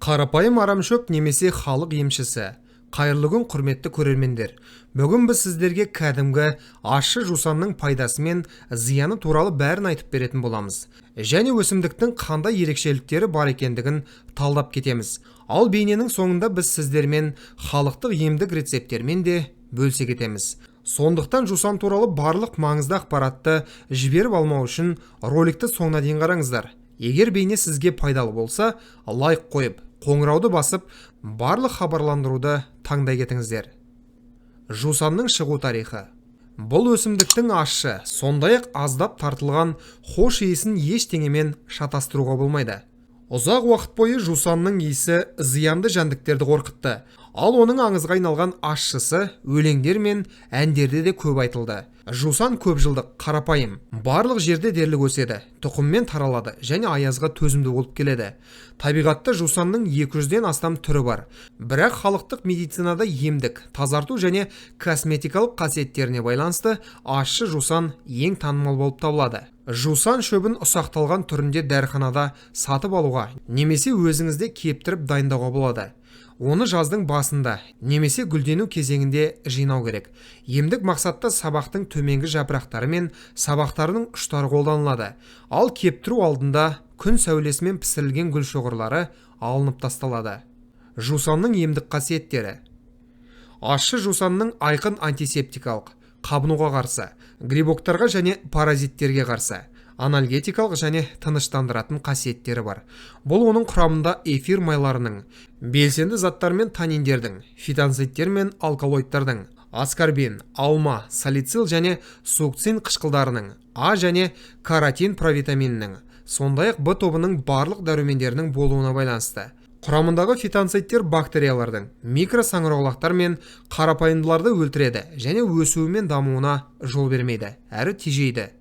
Қарапайым арамшөп немесе халық емшісі. Қайырлы күн, құрметті көрермендер. Бүгін біз сіздерге кәдімгі ащы жусанның пайдасы мен зияны туралы бәрін айтып беретін боламыз. Және өсімдіктің қандай ерекшеліктері бар екендігін талдап кетеміз. Ал бейненің соңында біз сіздермен халықтық емдік рецепттермен де бөлісе кетеміз. Сондықтан жусан туралы барлық маңызды ақпаратты жіберіп алмау үшін роликті соңына дейін қараңыздар. Егер бейне сізге пайдалы болса, лайк қойып, қоңырауды басып, барлық хабарландыруды таңдай кетіңіздер. Жусанның шығу тарихы. Бұл өсімдіктің ащы, сондай-ақ аздап тартылған хош иісін ештеңемен шатастыруға болмайды. Ұзақ уақыт бойы жусанның иісі зиянды жәндіктерді қорқытты, ал оның аңызға айналған ащысы өлеңдер мен әндерде де көп айтылды. Жусан көп жылдық, қарапайым, барлық жерде дерлік өседі, тұқыммен таралады және аязға төзімді болып келеді. Табиғатта жусанның 200-ден астам түрі бар, бірақ халықтық медицинада емдік, тазарту және косметикалық қасиеттеріне байланысты ащы жусан ең танымал болып табылады. Жусан шөбін ұсақталған түрінде дәріханада сатып алуға немесе өзіңізде кептіріп дайындауға болады. Оны жаздың басында немесе гүлдену кезеңінде жинау керек. Емдік мақсатта сабақтың төменгі жапырақтары мен сабақтарының ұштары қолданылады. Ал кептіру алдында күн сәулесімен пісірілген гүл шоғырлары алынып тасталады. Жусанның емдік қасиеттері. Ащы жусанның айқын антисептикалық, қабынуға қарсы, грибоктарға және паразиттерге қарсы, анальгетикалық және тыныштандыратын қасиеттері бар. Бұл оның құрамында эфир майларының, белсенді заттар мен таниндердің, фитонцидтер мен алкалоидтардың, аскорбин, алма, салицил және сукцин қышқылдарының, А және каротин провитаминінің, сондай-ақ Б тобының барлық дәрумендерінің болуына байланысты. Құрамындағы фитонцидтер бактериялардың, микросаңырауқұлақтар мен қарапайымдыларды өлтіреді және өсуі мен дамуына жол бермейді, әрі тежейді.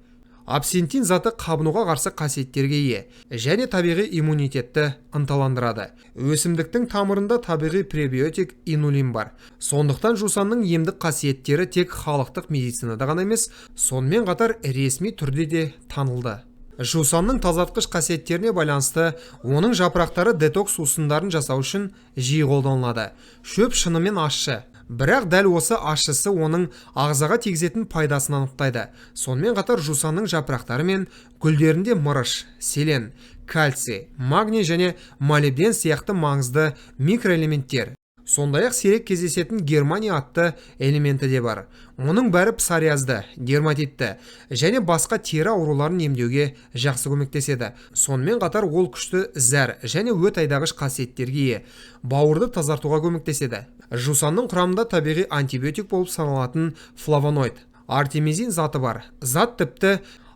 Абсентин заты қабынуға қарсы қасиеттерге ие және табиғи иммунитетті ынталандырады. Өсімдіктің тамырында табиғи пребиотик инулин бар. Сондықтан жусанның емдік қасиеттері тек халықтық медицинада ғана емес, сонымен қатар ресми түрде де танылды. Жусанның тазартқыш қасиеттеріне байланысты оның жапырақтары детокс сусындарын жасау үшін жиі қолданылады. Шөп шынымен ащы, бірақ дәл осы ащысы оның ағзаға тигізетін пайдасын анықтайды. Сонымен қатар жусанның жапырақтары мен гүлдерінде мырыш, селен, кальций, магний және молибден сияқты маңызды микроэлементтер, сондай-ақ сирек кездесетін германия атты элементі де бар. Оның бәрі псориазды, дерматитті және басқа тері ауруларын емдеуге жақсы көмектеседі. Сонымен қатар ол күшті зәр және өт айдағыш қасиеттерге ие, бауырды тазартуға көмектеседі. Жусанның құрамында табиғи антибиотик болып саналатын флавоноид, артемизин заты бар.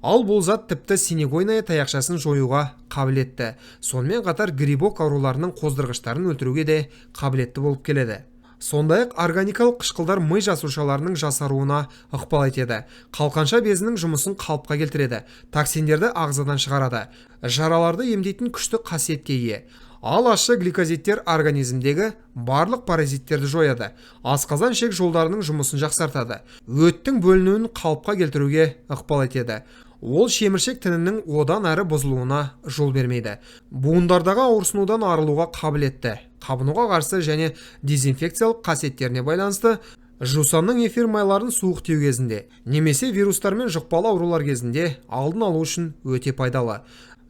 Бұл зат тіпті синегойная таяқшасын жоюға қабілетті. Сонымен қатар грибок ауруларының қоздырғыштарын өлтіруге де қабілетті болып келеді. Сондай-ақ органикалық қышқылдар ми жасушаларының жасаруына ықпал етеді. Қалқанша безінің жұмысын қалыпқа келтіреді. Токсиндерді ағзадан шығарады. Жараларды емдейтін күшті қасиетке ие. Ал ащы гликозидтер организмдегі барлық паразиттерді жояды. Асқазан ішек жолдарының жұмысын жақсартады. Өттің бөлінуін қалыпқа келтіруге ықпал етеді. Ол шеміршек тінінің одан әрі бұзылуына жол бермейді. Буындардағы ауырсынудан арылуға қабілетті. Қабынуға қарсы және дезинфекциялық қасиеттеріне байланысты жусанның эфир майларын суық теу кезінде немесе вирустар мен жұқпалы аурулар кезінде алдын алу үшін өте пайдалы.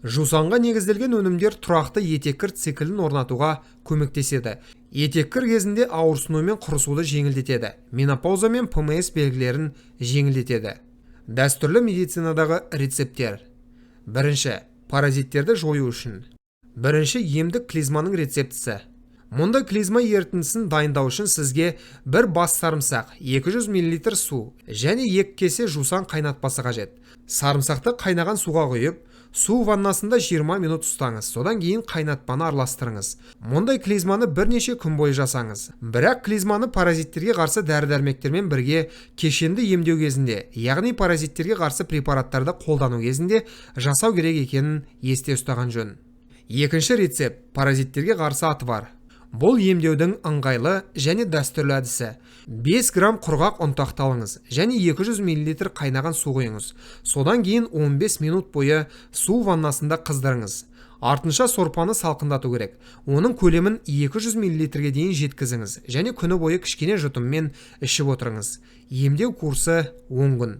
Жусанға негізделген өнімдер тұрақты етеккір циклін орнатуға көмектеседі. Етеккір кезінде ауырсыну мен құрысуды жеңілдетеді. Менопауза мен ПМС белгілерін жеңілдетеді. Дәстүрлі медицинадағы рецепттер. Бірінші, паразиттерді жою үшін. Бірінші, емдік клизманың рецептісі. Мұнда клизма ерітіндісін дайындау үшін сізге бір бас сарымсақ, 200 мл су және 2 кесе жусан қайнатпасы қажет. Сарымсақты қайнаған суға құйып, су ваннасында 20 минут ұстаңыз, содан кейін қайнатпаны араластырыңыз. Мұндай клизманы бірнеше күн бойы жасаңыз. Бірақ клизманы паразиттерге қарсы дәрі-дәрмектермен бірге кешенді емдеу кезінде, яғни паразиттерге қарсы препараттарды қолдану кезінде жасау керек екенін есте ұстаған жөн. Екінші рецепт – паразиттерге қарсы атвар. Бұл емдеудің ыңғайлы және дәстүрлі әдісі. 5 грамм құрғақ ұнтақты алыңыз және 200 мл қайнаған су құйыңыз. Содан кейін 15 минут бойы су ваннасында қыздырыңыз. Артынша сорпаны салқындату керек. Оның көлемін 200 мл-ге дейін жеткізіңіз және күні бойы кішкене жұтыммен ішіп отырыңыз. Емдеу курсы 10 күн.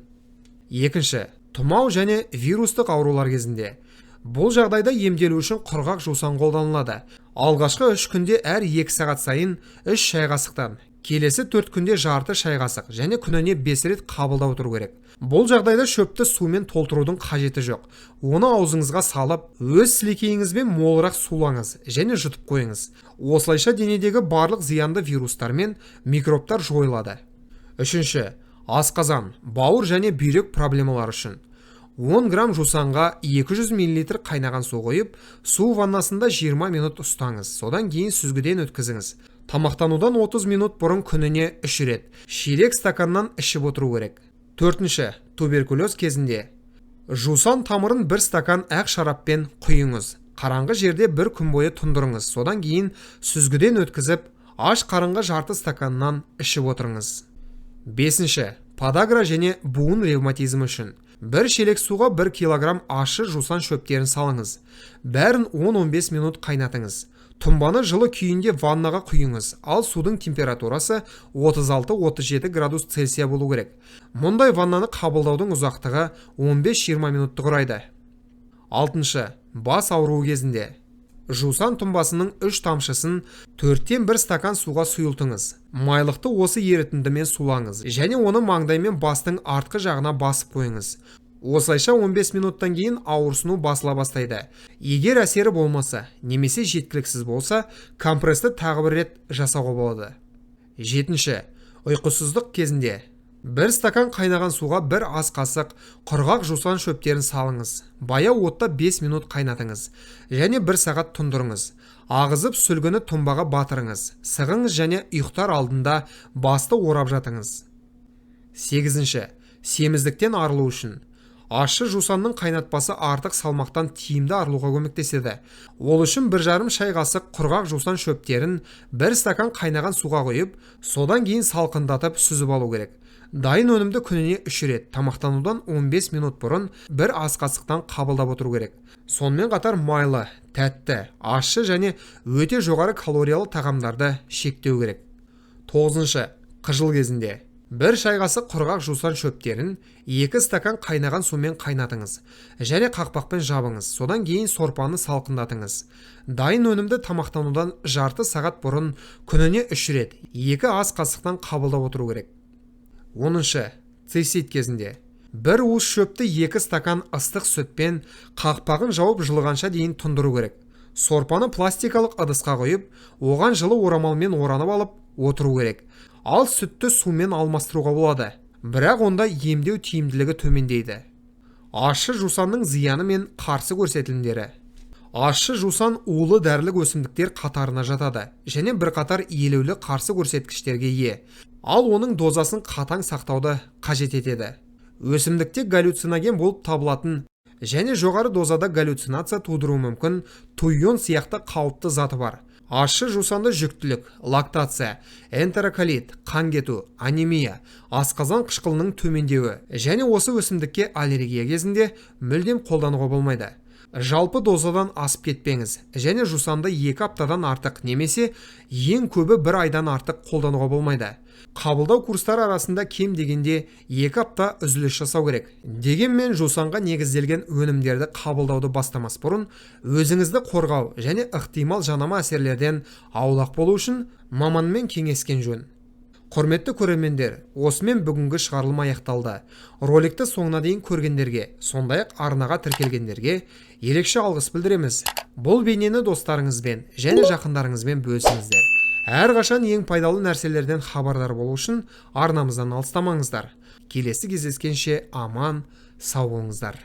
Екінші, тұмау және вирустық аурулар кезінде. Бұл жағдайда емделу үшін құрғақ жусан қолданылады. Алғашқы 3 күнде әр 2 сағат сайын 3 шай қасықтан, келесі 4 күнде жарты шай қасық және күніне 5 рет қабылдау тұру керек. Бұл жағдайда шөпті сумен толтырудың қажеті жоқ. Оны аузыңызға салып, өз сілекейіңізбен молырақ сулаңыз және жұтып қойыңыз. Осылайша денедегі барлық зиянды вирустар мен микробтар жойылады. Үшінші, асқазан, бауыр және бүйрек проблемалары үшін. 10 грамм жусанға 200 мл қайнаған су қойып, су ваннасында 20 минут ұстаңыз. Содан кейін сүзгіден өткізіңіз. Тамақтанудан 30 минут бұрын күніне 3 рет, ширек стаканнан ішіп отыру керек. Төртінші, туберкулез кезінде. Жусан тамырын 1 стакан ақ шараппен құйыңыз. Қараңғы жерде 1 күн бойы тұндырыңыз. Содан кейін сүзгіден өткізіп, аш қарынға жарты стаканнан ішіп отырыңыз. Бесінші, подагра және буын ревматизмі үшін. 1 шелек суға 1 килограмм ащы жусан шөптерін салыңыз. Бәрін 10-15 минут қайнатыңыз. Тұнбаны жылы күйінде ваннаға құйыңыз, ал судың температурасы 36-37 градус Цельсия болу керек. Мұндай ваннаны қабылдаудың ұзақтығы 15-20 минутты құрайды. Алтыншы, бас ауруы кезінде. Жусан тұнбасының 3 тамшысын 4-тен 1 стакан суға сұйылтыңыз. Майлықты осы ерітіндімен сулаңыз және оны маңдаймен бастың артқы жағына басып қойыңыз. Осылайша 15 минуттан кейін ауырсыну басыла бастайды. Егер әсері болмаса, немесе жеткіліксіз болса, компрессті тағы бір рет жасауға болады. Жетінші, ұйқысыздық кезінде. 1 стакан қайнаған суға 1 ас қасық құрғақ жусан шөптерін салыңыз. Баяу отта 5 минут қайнатыңыз және 1 сағат тұндырыңыз. Ағызып сүлгіні тұнбаға батырыңыз. Сығыңыз және ұйықтар алдында басты орап жатыңыз. Сегізінші, семіздіктен арылу үшін. Ащы жусанның қайнатпасы артық салмақтан тиімді арылуға көмектеседі. Ол үшін 1,5 шай қасық құрғақ жусан шөптерін 1 стакан қайнаған суға қойып, содан кейін салқындатып сүзіп алу керек. Дайын өнімді күніне 3 рет, тамақтанудан 15 минут бұрын 1 ас қасықтан қабылдап отыру керек. Сонымен қатар майлы, тәтті, ащы және өте жоғары калориялы тағамдарды шектеу керек. Тоғызыншы, қыжыл кезінде. 1 шай қасық құрғақ жусан шөптерін 2 стакан қайнаған сумен қайнатыңыз және қақпақпен жабыңыз. Содан кейін сорпаны салқындатыңыз. Дайын өнімді тамақтанудан жарты сағат бұрын күніне 3 рет, 2 ас қасықтан қабылдап отыру керек. 10-шы, цистит кезінде. 1 уыс шөпті 2 стакан ыстық сүтпен қақпағын жауып жылығанша дейін тұндыру керек. Сорпаны пластикалық ыдысқа қойып, оған жылы орамалмен оранып алып отыру керек. Ал сүтті сумен алмастыруға болады. Бірақ онда емдеу тиімділігі төмендейді. Ащы жусанның зияны мен қарсы көрсетілімдері. Ащы жусан улы дәрілік өсімдіктер қатарына жатады және бірқатар елеулі қарсы көрсеткіштерге ие. Ал оның дозасын қатаң сақтауды қажет етеді. Өсімдікте галлюциноген болып табылатын және жоғары дозада галлюцинация тудыруы мүмкін туйон сияқты қауіпті заты бар. Ащы жусанды жүктілік, лактация, энтероколит, қан кету, анемия, асқазан қышқылының төмендеуі және осы өсімдікке аллергия кезінде мүлдем қолдануға болмайды. Жалпы дозадан асып кетпеңіз және жусанды 2 аптадан артық немесе ең көбі 1 айдан артық қолдануға болмайды. Қабылдау курстары арасында кем дегенде 2 апта үзіліс жасау керек. Дегенмен жусанға негізделген өнімдерді қабылдауды бастамас бұрын өзіңізді қорғау және ықтимал жанама әсерлерден аулақ болу үшін маманмен кеңескен жөн. Құрметті көрермендер, осымен бүгінгі шығарылым аяқталды. Роликті соңына дейін көргендерге, сондай-ақ арнаға тіркелгендерге ерекше алғыс білдіреміз. Бұл бейнені достарыңызбен және жақындарыңызбен бөлісіңіздер. Әрқашан ең пайдалы нәрселерден хабардар болу үшін арнамыздан алыстамаңыздар. Келесі кездескенше аман, сау болыңыздар.